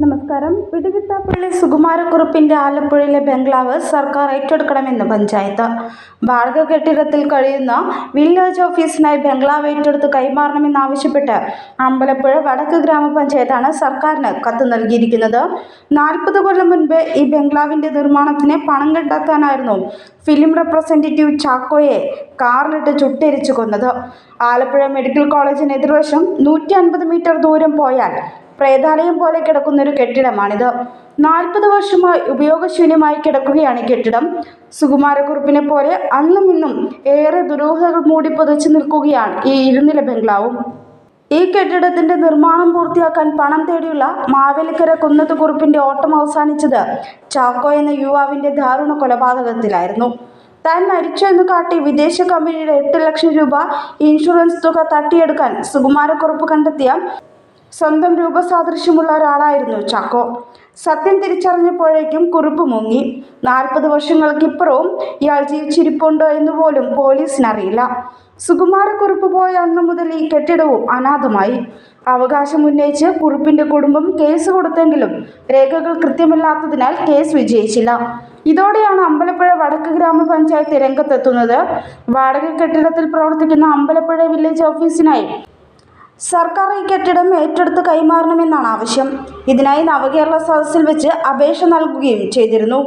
നമസ്കാരം. പിടികിട്ടാപ്പള്ളി സുകുമാരക്കുറുപ്പിന്റെ ആലപ്പുഴയിലെ ബംഗ്ലാവ് സർക്കാർ ഏറ്റെടുക്കണമെന്ന് പഞ്ചായത്ത്. വാടക കെട്ടിടത്തിൽ കഴിയുന്ന വില്ലേജ് ഓഫീസിനായി ബംഗ്ലാവ് ഏറ്റെടുത്ത് കൈമാറണമെന്നാവശ്യപ്പെട്ട് അമ്പലപ്പുഴ വടക്ക് ഗ്രാമപഞ്ചായത്താണ് സർക്കാരിന് കത്ത് നൽകിയിരിക്കുന്നത്. 40 കൊല്ലം മുൻപ് ഈ ബംഗ്ലാവിന്റെ നിർമ്മാണത്തിന് പണം കണ്ടെത്താനായിരുന്നു ഫിലിം റെപ്രസെന്റേറ്റീവ് ചാക്കോയെ കാറിലിട്ട് ചുട്ടെരിച്ചു കൊന്നത്. ആലപ്പുഴ മെഡിക്കൽ കോളേജിന് എതിർവശം 150 മീറ്റർ ദൂരം പോയാൽ പ്രേതാലയം പോലെ കിടക്കുന്നൊരു കെട്ടിടമാണിത്. 40 വർഷമായി ഉപയോഗശൂന്യമായി കിടക്കുകയാണ് ഈ കെട്ടിടം. സുകുമാരക്കുറുപ്പിനെ പോലെ അന്നും ഇന്നും ഏറെ ദുരൂഹതകൾ മൂടിപ്പൊതിച്ചു നിൽക്കുകയാണ് ഈ ഇരുനില ബംഗ്ലാവും. ഈ കെട്ടിടത്തിന്റെ നിർമ്മാണം പൂർത്തിയാക്കാൻ പണം തേടിയുള്ള മാവേലിക്കര കുന്നത്ത് കുറുപ്പിന്റെ ഓട്ടം അവസാനിച്ചത് ചാക്കോ എന്ന യുവാവിന്റെ ദാരുണ കൊലപാതകത്തിലായിരുന്നു. താൻ മരിച്ചു എന്ന് കാട്ടി വിദേശ കമ്പനിയുടെ 8 ലക്ഷം രൂപ ഇൻഷുറൻസ് തുക തട്ടിയെടുക്കാൻ സുകുമാരക്കുറുപ്പ് കണ്ടെത്തിയ സ്വന്തം രൂപസാദൃശ്യമുള്ള ഒരാളായിരുന്നു ചാക്കോ. സത്യം തിരിച്ചറിഞ്ഞപ്പോഴേക്കും കുറുപ്പ് മുങ്ങി. 40 വർഷങ്ങൾക്കിപ്പുറവും ഇയാൾ ജീവിച്ചിരിപ്പുണ്ടോ എന്നുപോലും പോലീസിനറിയില്ല. സുകുമാരക്കുറുപ്പ് പോയ അന്നു മുതൽ ഈ കെട്ടിടവും അനാഥമായി. അവകാശം ഉന്നയിച്ച് കുറുപ്പിന്റെ കുടുംബം കേസ് കൊടുത്തെങ്കിലും രേഖകൾ കൃത്യമല്ലാത്തതിനാൽ കേസ് വിജയിച്ചില്ല. ഇതോടെയാണ് അമ്പലപ്പുഴ വടക്ക് ഗ്രാമപഞ്ചായത്ത് രംഗത്തെത്തുന്നത്. വാടക കെട്ടിടത്തിൽ പ്രവർത്തിക്കുന്ന അമ്പലപ്പുഴ വില്ലേജ് ഓഫീസിനായി സർക്കാർ ഈ കെട്ടിടം ഏറ്റെടുത്ത് കൈമാറണമെന്നാണ് ആവശ്യം. ഇതിനായി നവകേരള സദസ്സിൽ വെച്ച് അപേക്ഷ നൽകുകയും ചെയ്തിരുന്നു.